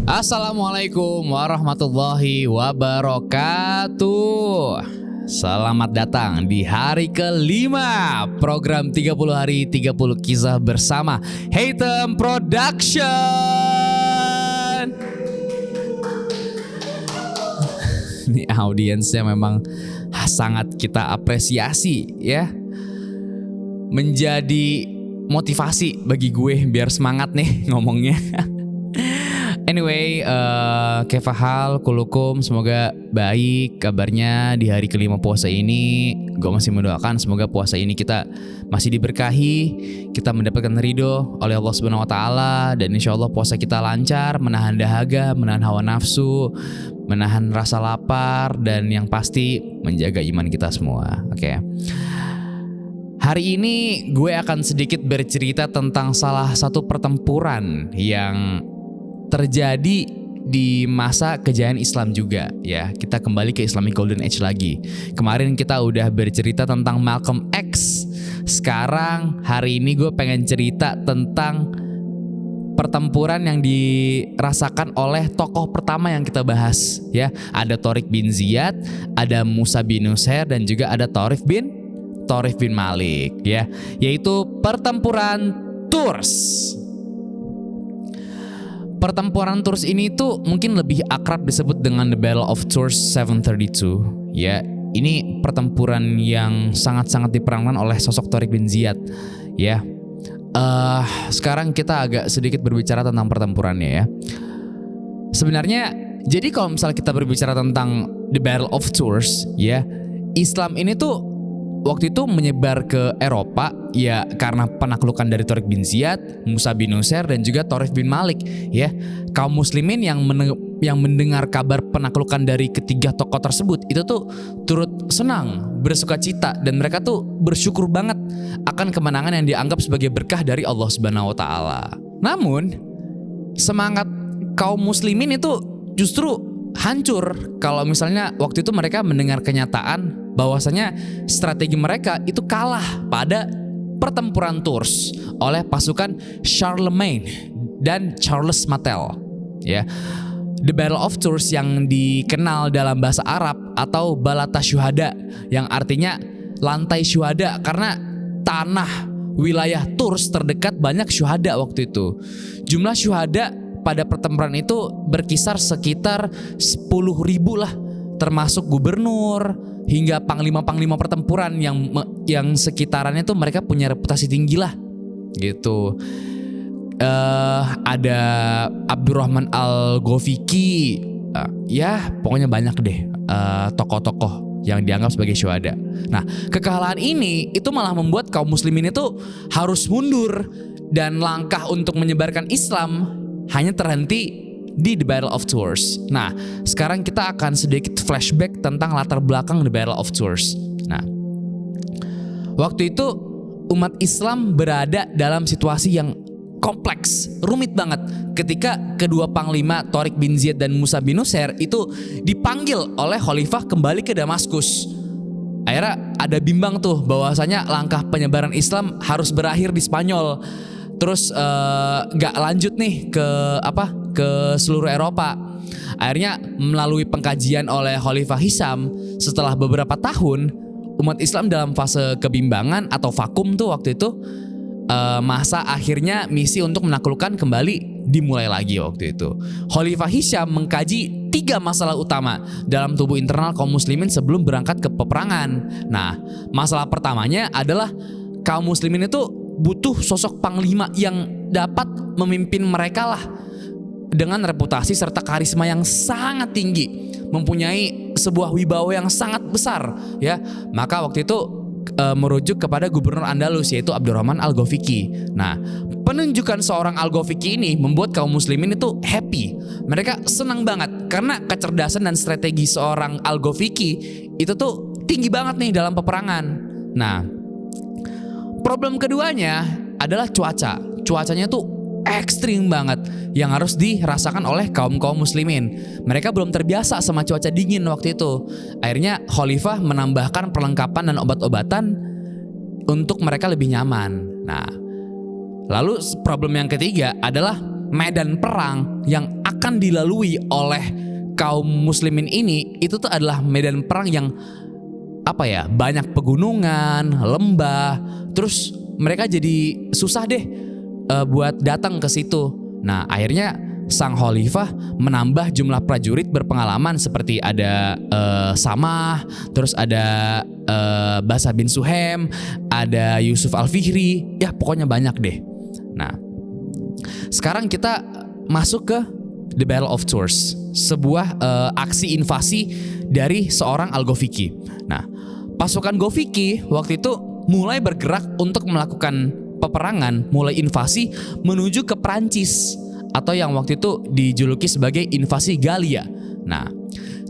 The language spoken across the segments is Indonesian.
Assalamualaikum warahmatullahi wabarakatuh. Selamat datang di hari kelima program 30 hari 30 kisah bersama Haytham Production. Ini audiensnya memang sangat kita apresiasi ya. Menjadi motivasi bagi gue biar semangat nih ngomongnya. Anyway, kaifa hal kulukum, semoga baik kabarnya di hari kelima puasa ini. Gue masih mendoakan semoga puasa ini kita masih diberkahi, kita mendapatkan ridho oleh Allah Subhanahu Wa Taala, dan insya Allah puasa kita lancar, menahan dahaga, menahan hawa nafsu, menahan rasa lapar, dan yang pasti menjaga iman kita semua. Oke. Hari ini gue akan sedikit bercerita tentang salah satu pertempuran yang terjadi di masa kejayaan Islam juga ya. Kita kembali ke Islamic Golden Age lagi. Kemarin kita udah bercerita tentang Malcolm X. Sekarang hari ini gue pengen cerita tentang pertempuran yang dirasakan oleh tokoh pertama yang kita bahas ya. Ada Tariq bin Ziyad, ada Musa bin Nusair, dan juga ada Tariq bin Malik ya, yaitu pertempuran Tours. Pertempuran Tours ini tuh mungkin lebih akrab disebut dengan The Battle of Tours 732 ya. Ini pertempuran yang sangat-sangat diperankan oleh sosok Tariq bin Ziyad ya. Sekarang kita agak sedikit berbicara tentang pertempurannya ya. Sebenarnya jadi kalau misalnya kita berbicara tentang The Battle of Tours ya, Islam ini tuh waktu itu menyebar ke Eropa ya karena penaklukan dari Tariq bin Ziyad, Musa bin Nusair, dan juga Tariq bin Malik ya. Kaum muslimin yang mendengar kabar penaklukan dari ketiga tokoh tersebut itu tuh turut senang, bersukacita, dan mereka tuh bersyukur banget akan kemenangan yang dianggap sebagai berkah dari Allah Subhanahu Wa Taala. Namun semangat kaum muslimin itu justru hancur kalau misalnya waktu itu mereka mendengar kenyataan bahwasanya strategi mereka itu kalah pada pertempuran Tours oleh pasukan Charlemagne dan Charles Martel ya. The Battle of Tours yang dikenal dalam bahasa Arab atau Balata Syuhada, yang artinya lantai syuhada, karena tanah wilayah Tours terdekat banyak syuhada waktu itu. Jumlah syuhada pada pertempuran itu berkisar sekitar 10.000 lah, termasuk gubernur hingga panglima-panglima pertempuran yang sekitarannya tuh mereka punya reputasi tinggi lah gitu. Ada Abdurrahman Al-Ghafiqi, ya pokoknya banyak deh tokoh-tokoh yang dianggap sebagai syuhada. Nah, kekalahan ini itu malah membuat kaum muslimin itu harus mundur, dan langkah untuk menyebarkan Islam hanya terhenti di The Battle of Tours. Nah, sekarang kita akan sedikit flashback tentang latar belakang The Battle of Tours. Nah, waktu itu umat Islam berada dalam situasi yang kompleks, rumit banget ketika kedua panglima Tariq bin Ziyad dan Musa bin Nusair itu dipanggil oleh khalifah kembali ke Damaskus. Akhirnya ada bimbang tuh bahwasanya langkah penyebaran Islam harus berakhir di Spanyol. Terus gak lanjut nih ke seluruh Eropa. Akhirnya melalui pengkajian oleh Khalifah Hisham, setelah beberapa tahun umat Islam dalam fase kebimbangan atau vakum tuh waktu itu, masa akhirnya misi untuk menaklukkan kembali dimulai lagi waktu itu. Khalifah Hisham mengkaji 3 masalah utama dalam tubuh internal kaum muslimin sebelum berangkat ke peperangan. Nah, masalah pertamanya adalah kaum muslimin itu butuh sosok panglima yang dapat memimpin mereka lah, dengan reputasi serta karisma yang sangat tinggi, mempunyai sebuah wibawa yang sangat besar ya. Maka waktu itu merujuk kepada gubernur Andalus, yaitu Abdurrahman Al-Ghafiqi. Nah, penunjukan seorang Al-Ghafiqi ini membuat kaum muslimin itu happy. Mereka senang banget karena kecerdasan dan strategi seorang Al-Ghafiqi itu tuh tinggi banget nih dalam peperangan. Nah, problem keduanya adalah cuaca. Cuacanya tuh ekstrim banget yang harus dirasakan oleh kaum muslimin. Mereka belum terbiasa sama cuaca dingin waktu itu. Akhirnya khalifah menambahkan perlengkapan dan obat-obatan untuk mereka lebih nyaman. Nah, lalu problem yang ketiga adalah medan perang yang akan dilalui oleh kaum muslimin ini itu tuh adalah medan perang yang banyak pegunungan, lembah, terus mereka jadi susah deh buat datang ke situ. Nah, akhirnya sang khalifah menambah jumlah prajurit berpengalaman seperti ada Samah, terus ada Basa bin Suhem, ada Yusuf Al-Fihri, ya pokoknya banyak deh. Nah, sekarang kita masuk ke The Battle of Tours, sebuah aksi invasi dari seorang Al-Ghafiqi. Nah, pasukan Ghafiqi waktu itu mulai bergerak untuk melakukan peperangan, mulai invasi menuju ke Prancis atau yang waktu itu dijuluki sebagai invasi Galia. Nah,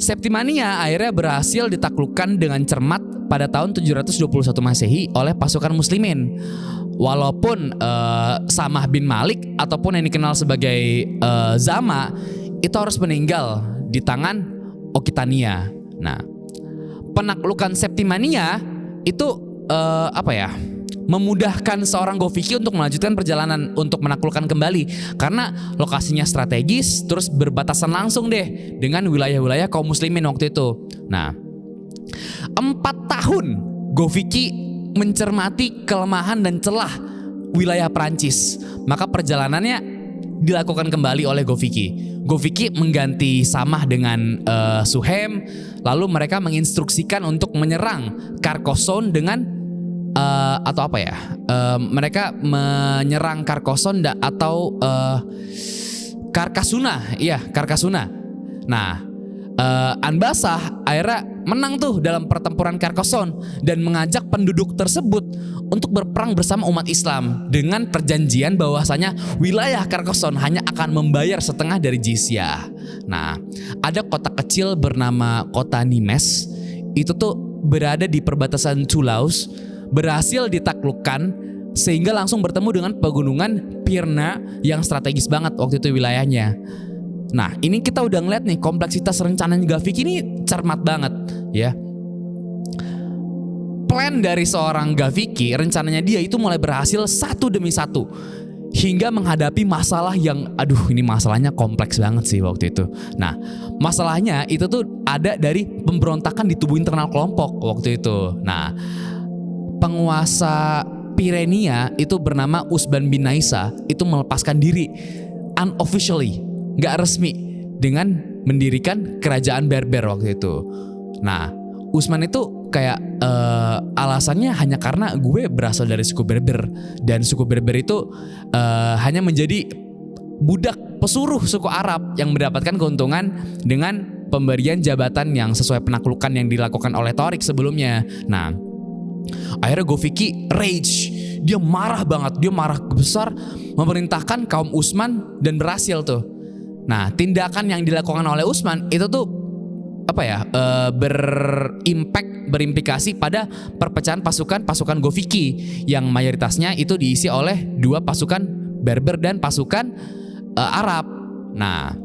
Septimania akhirnya berhasil ditaklukkan dengan cermat pada tahun 721 Masehi oleh pasukan muslimin. Walaupun Samah bin Malik ataupun yang dikenal sebagai Zama itu harus meninggal di tangan Okitania. Nah, penaklukan Septimania itu memudahkan seorang Ghafiqi untuk melanjutkan perjalanan untuk menaklukkan kembali karena lokasinya strategis, terus berbatasan langsung deh dengan wilayah-wilayah kaum muslimin waktu itu. Nah, 4 tahun Ghafiqi mencermati kelemahan dan celah wilayah Prancis, maka perjalanannya dilakukan kembali oleh Ghafiqi. Ghafiqi mengganti Samah dengan Suhem, lalu mereka menginstruksikan untuk menyerang Carcassonne dengan mereka menyerang Carcassonne atau Carcassonne, Carcassonne. Nah, Anbasah akhirnya menang tuh dalam pertempuran Carcassonne dan mengajak penduduk tersebut untuk berperang bersama umat Islam dengan perjanjian bahwasanya wilayah Carcassonne hanya akan membayar setengah dari jizyah. Nah, ada kota kecil bernama kota Nimes, itu tuh berada di perbatasan Toulouse, berhasil ditaklukkan sehingga langsung bertemu dengan pegunungan Pirna yang strategis banget waktu itu wilayahnya. Nah, ini kita udah ngeliat nih kompleksitas rencana Ghafiqi ini cermat banget ya. Plan dari seorang Ghafiqi, rencananya dia itu mulai berhasil satu demi satu hingga menghadapi masalah yang ini masalahnya kompleks banget sih waktu itu. Nah, masalahnya itu tuh ada dari pemberontakan di tubuh internal kelompok waktu itu. Nah, penguasa Pirenia itu bernama Usman bin Naisa itu melepaskan diri unofficially, gak resmi, dengan mendirikan kerajaan Berber waktu itu. Nah, Usman itu kayak alasannya hanya karena gue berasal dari suku Berber dan suku Berber itu hanya menjadi budak pesuruh suku Arab yang mendapatkan keuntungan dengan pemberian jabatan yang sesuai penaklukan yang dilakukan oleh Torik sebelumnya. Nah, akhirnya Ghafiqi rage, dia marah banget, dia marah besar, memerintahkan kaum Usman dan berhasil tuh. Nah, tindakan yang dilakukan oleh Usman itu tuh berimplikasi pada perpecahan pasukan Ghafiqi yang mayoritasnya itu diisi oleh 2 pasukan Berber dan pasukan Arab. Nah,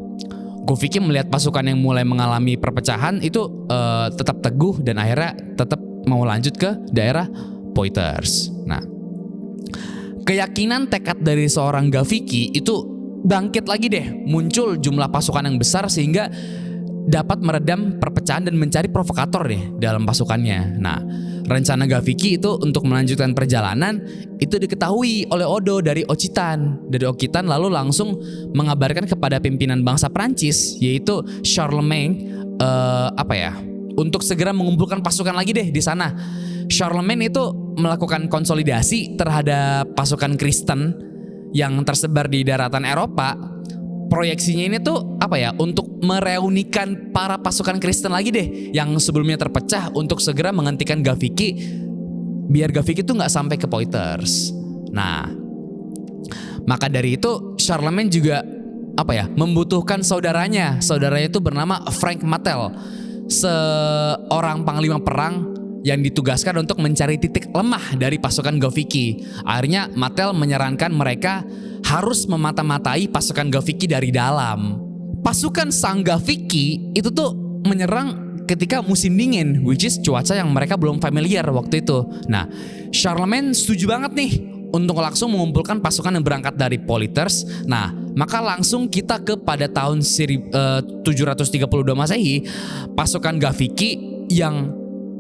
Ghafiqi melihat pasukan yang mulai mengalami perpecahan itu tetap teguh dan akhirnya tetap mau lanjut ke daerah Poitiers. Nah, keyakinan tekad dari seorang Ghafiqi itu bangkit lagi deh, muncul jumlah pasukan yang besar sehingga dapat meredam perpecahan dan mencari provokator deh dalam pasukannya. Nah, rencana Ghafiqi itu untuk melanjutkan perjalanan itu diketahui oleh Odo dari Occitan. Dari Occitan lalu langsung mengabarkan kepada pimpinan bangsa Prancis yaitu Charlemagne untuk segera mengumpulkan pasukan lagi deh di sana. Charlemagne itu melakukan konsolidasi terhadap pasukan Kristen yang tersebar di daratan Eropa. Proyeksinya ini tuh untuk mereunikan para pasukan Kristen lagi deh yang sebelumnya terpecah untuk segera menghentikan Ghafiqi biar Ghafiqi tuh nggak sampai ke Poitiers. Nah, maka dari itu Charlemagne juga membutuhkan saudaranya itu bernama Frank Martel, seorang panglima perang yang ditugaskan untuk mencari titik lemah dari pasukan Ghafiqi. Akhirnya Martel menyarankan mereka harus memata-matai pasukan Ghafiqi dari dalam. Pasukan sang Ghafiqi itu tuh menyerang ketika musim dingin, which is cuaca yang mereka belum familiar waktu itu. Nah, Charlemagne setuju banget nih untuk langsung mengumpulkan pasukan yang berangkat dari Polyters. Nah, maka langsung kita pada tahun 732 Masehi, pasukan Gaviki yang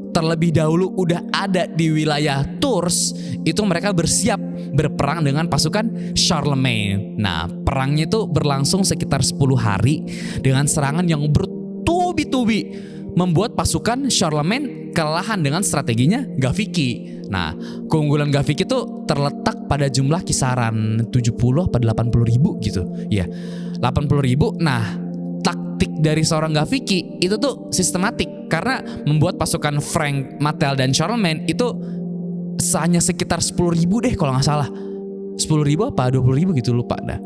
terlebih dahulu udah ada di wilayah Tours itu mereka bersiap berperang dengan pasukan Charlemagne. Nah, perangnya itu berlangsung sekitar 10 hari dengan serangan yang bertubi-tubi, membuat pasukan Charlemagne kelelahan dengan strateginya Gaviki. Nah, keunggulan Gaviki itu terletak pada jumlah kisaran 70 atau 80 ribu gitu. Ya, 80 ribu. Nah, taktik dari seorang Gaviki itu tuh sistematik karena membuat pasukan Frank, Martel, dan Charlemagne itu hanya sekitar 10 ribu deh kalau nggak salah. 10 ribu apa 20 ribu gitu, lupa dah.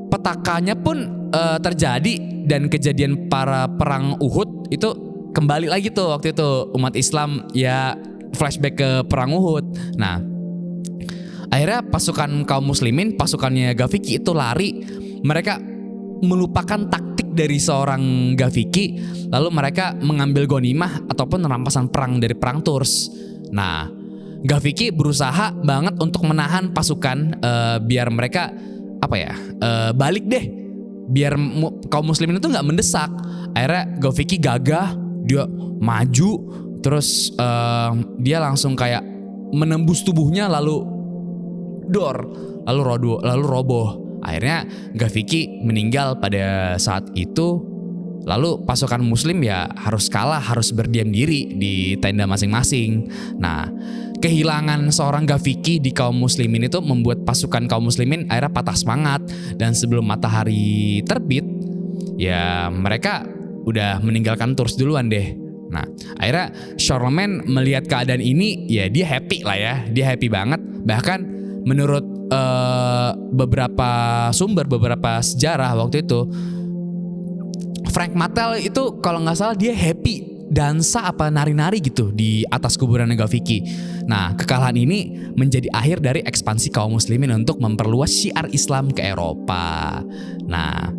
Petakannya pun terjadi dan kejadian para perang Uhud itu kembali lagi tuh waktu itu umat Islam ya flashback ke perang Uhud. Nah, akhirnya pasukan kaum muslimin, pasukannya Gaviki itu lari. Mereka melupakan taktik dari seorang Gaviki, lalu mereka mengambil ghanimah ataupun rampasan perang dari perang Tours. Nah, Gaviki berusaha banget untuk menahan pasukan biar mereka balik deh, biar kaum muslimin itu nggak mendesak. Akhirnya Gaviki gagah, dia maju, terus dia langsung kayak menembus tubuhnya lalu roboh. Akhirnya Gaviki meninggal pada saat itu. Lalu pasukan muslim ya harus kalah, harus berdiam diri di tenda masing-masing. Nah, kehilangan seorang Gaviki di kaum muslimin itu membuat pasukan kaum muslimin akhirnya patah semangat. Dan sebelum matahari terbit, ya mereka udah meninggalkan Tours duluan deh. Nah, akhirnya Charlemagne melihat keadaan ini, ya dia happy lah ya. Dia happy banget. Bahkan menurut beberapa sumber, beberapa sejarah waktu itu, Frank Martel itu kalau nggak salah dia happy dansa apa nari-nari gitu di atas kuburan Gaviki. Nah, kekalahan ini menjadi akhir dari ekspansi kaum muslimin untuk memperluas syiar Islam ke Eropa. Nah,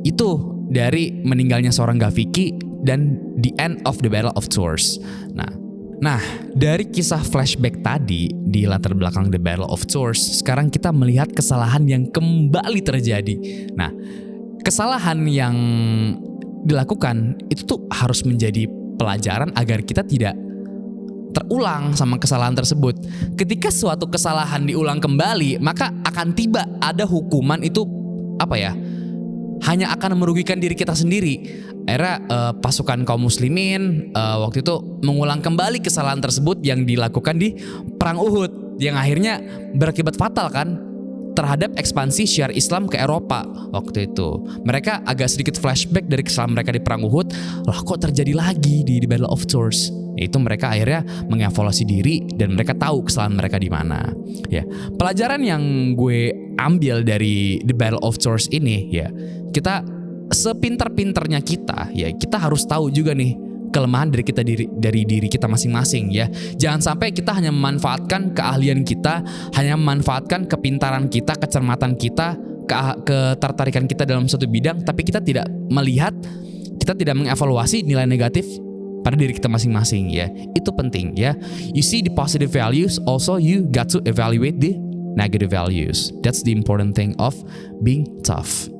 itu dari meninggalnya seorang Gaviki dan the end of the Battle of Tours. Nah, dari kisah flashback tadi di latar belakang the Battle of Tours, sekarang kita melihat kesalahan yang kembali terjadi. Nah, kesalahan yang dilakukan itu tuh harus menjadi pelajaran agar kita tidak terulang sama kesalahan tersebut. Ketika suatu kesalahan diulang kembali, maka akan tiba ada hukuman itu hanya akan merugikan diri kita sendiri. Akhirnya pasukan kaum muslimin waktu itu mengulang kembali kesalahan tersebut yang dilakukan di perang Uhud, yang akhirnya berakibat fatal kan terhadap ekspansi syiar Islam ke Eropa waktu itu. Mereka agak sedikit flashback dari kesalahan mereka di perang Uhud. Lah kok terjadi lagi di Battle of Tours? Itu mereka akhirnya mengevaluasi diri dan mereka tahu kesalahan mereka di mana. Ya, pelajaran yang gue ambil dari The Battle of Tours ini, ya, kita sepintar-pintarnya kita, ya, kita harus tahu juga nih kelemahan dari diri kita masing-masing, ya. Jangan sampai kita hanya memanfaatkan keahlian kita, hanya memanfaatkan kepintaran kita, kecermatan kita, ketertarikan kita dalam suatu bidang, tapi kita tidak melihat, kita tidak mengevaluasi nilai negatif pada diri kita masing-masing, ya. Itu penting, ya. You see the positive values, also you got to evaluate the negative values. That's the important thing of being tough.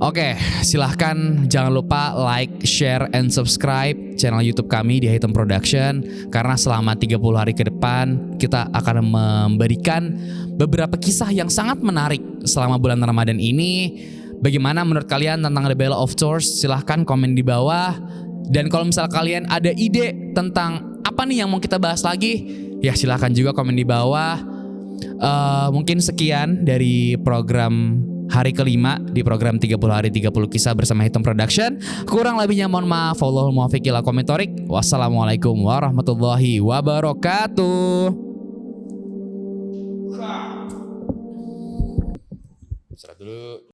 Oke, silahkan jangan lupa like, share, and subscribe channel YouTube kami di Hitam Production, karena selama 30 hari ke depan kita akan memberikan beberapa kisah yang sangat menarik selama bulan Ramadan ini. Bagaimana menurut kalian tentang The Battle of Tours? Silahkan komen di bawah. Dan kalau misal kalian ada ide tentang apa nih yang mau kita bahas lagi, ya silahkan juga komen di bawah. Mungkin sekian dari program hari kelima di program 30 hari 30 kisah bersama Hitam Production. Kurang lebihnya mohon maaf. Wallahul muwaffiq ila aqwamit thoriq. Wassalamualaikum warahmatullahi wabarakatuh. Istirahat dulu.